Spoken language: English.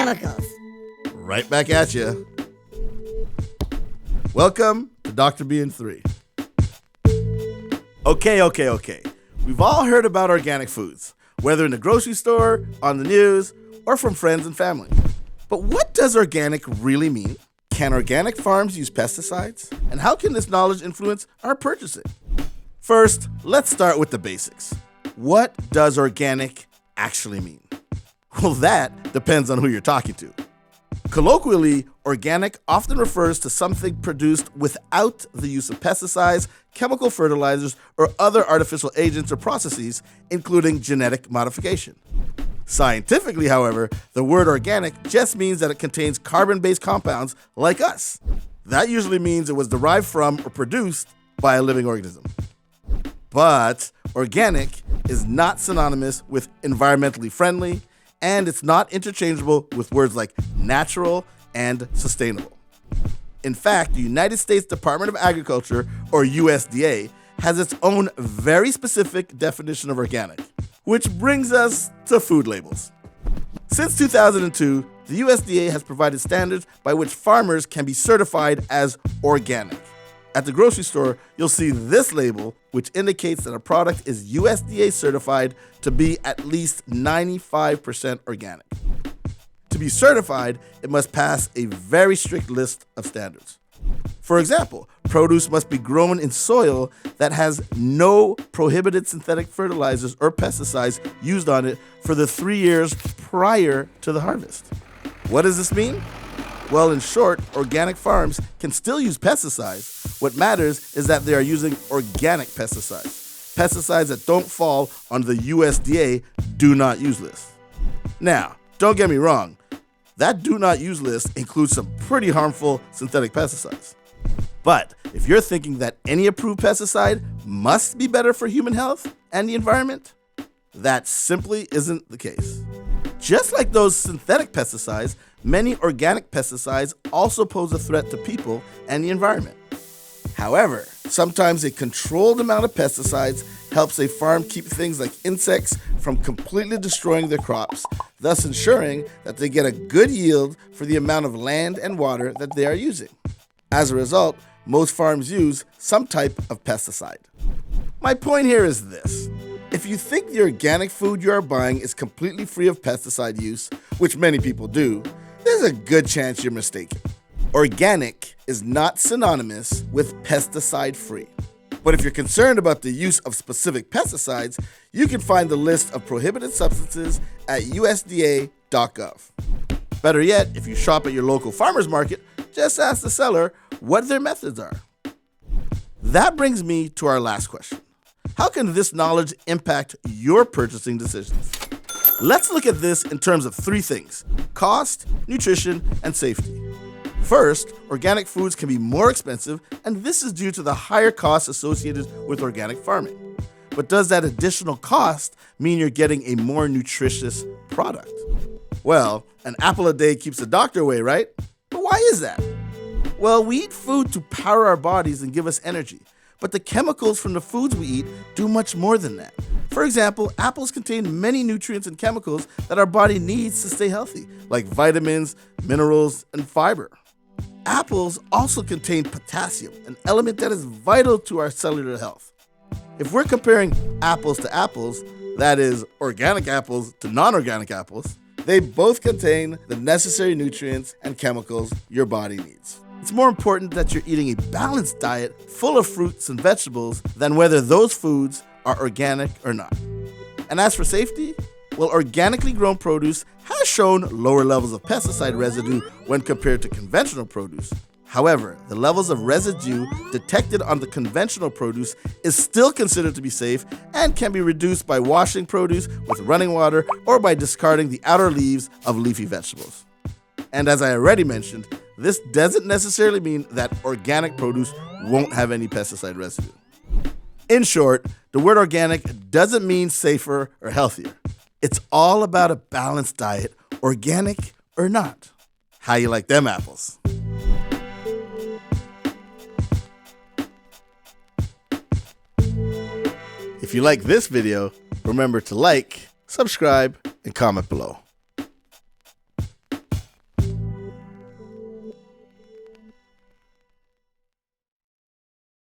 chemicals. Right back at you. Welcome to Dr. B and 3. Okay. We've all heard about organic foods, whether in the grocery store, on the news, or from friends and family. But what does organic really mean? Can organic farms use pesticides? And how can this knowledge influence our purchasing? First, let's start with the basics. What does organic actually mean? Well, that depends on who you're talking to. Colloquially, organic often refers to something produced without the use of pesticides, chemical fertilizers, or other artificial agents or processes, including genetic modification. Scientifically, however, the word organic just means that it contains carbon-based compounds like us. That usually means it was derived from or produced by a living organism. But organic is not synonymous with environmentally friendly, and it's not interchangeable with words like natural and sustainable. In fact, the United States Department of Agriculture, or USDA, has its own very specific definition of organic, which brings us to food labels. Since 2002, the USDA has provided standards by which farmers can be certified as organic. At the grocery store, you'll see this label, which indicates that a product is USDA certified to be at least 95% organic. To be certified, it must pass a very strict list of standards. For example, produce must be grown in soil that has no prohibited synthetic fertilizers or pesticides used on it for the 3 years prior to the harvest. What does this mean? Well, in short, organic farms can still use pesticides. What matters is that they are using organic pesticides, pesticides that don't fall on the USDA do not use list. Now, don't get me wrong, that do not use list includes some pretty harmful synthetic pesticides. But if you're thinking that any approved pesticide must be better for human health and the environment, that simply isn't the case. Just like those synthetic pesticides, many organic pesticides also pose a threat to people and the environment. However, sometimes a controlled amount of pesticides helps a farm keep things like insects from completely destroying their crops, thus ensuring that they get a good yield for the amount of land and water that they are using. As a result, most farms use some type of pesticide. My point here is this. If you think the organic food you are buying is completely free of pesticide use, which many people do, there's a good chance you're mistaken. Organic is not synonymous with pesticide-free. But if you're concerned about the use of specific pesticides, you can find the list of prohibited substances at USDA.gov. Better yet, if you shop at your local farmer's market, just ask the seller what their methods are. That brings me to our last question. How can this knowledge impact your purchasing decisions? Let's look at this in terms of 3 things: cost, nutrition, and safety. First, organic foods can be more expensive, and this is due to the higher costs associated with organic farming. But does that additional cost mean you're getting a more nutritious product? Well, an apple a day keeps the doctor away, right? But why is that? Well, we eat food to power our bodies and give us energy. But the chemicals from the foods we eat do much more than that. For example, apples contain many nutrients and chemicals that our body needs to stay healthy, like vitamins, minerals, and fiber. Apples also contain potassium, an element that is vital to our cellular health. If we're comparing apples to apples, that is, organic apples to non-organic apples, they both contain the necessary nutrients and chemicals your body needs. It's more important that you're eating a balanced diet full of fruits and vegetables than whether those foods are organic or not. And as for safety, well, organically grown produce has shown lower levels of pesticide residue when compared to conventional produce. However, the levels of residue detected on the conventional produce is still considered to be safe and can be reduced by washing produce with running water or by discarding the outer leaves of leafy vegetables. And as I already mentioned, this doesn't necessarily mean that organic produce won't have any pesticide residue. In short, the word organic doesn't mean safer or healthier. It's all about a balanced diet, organic or not. How you like them apples? If you like this video, remember to like, subscribe, and comment below.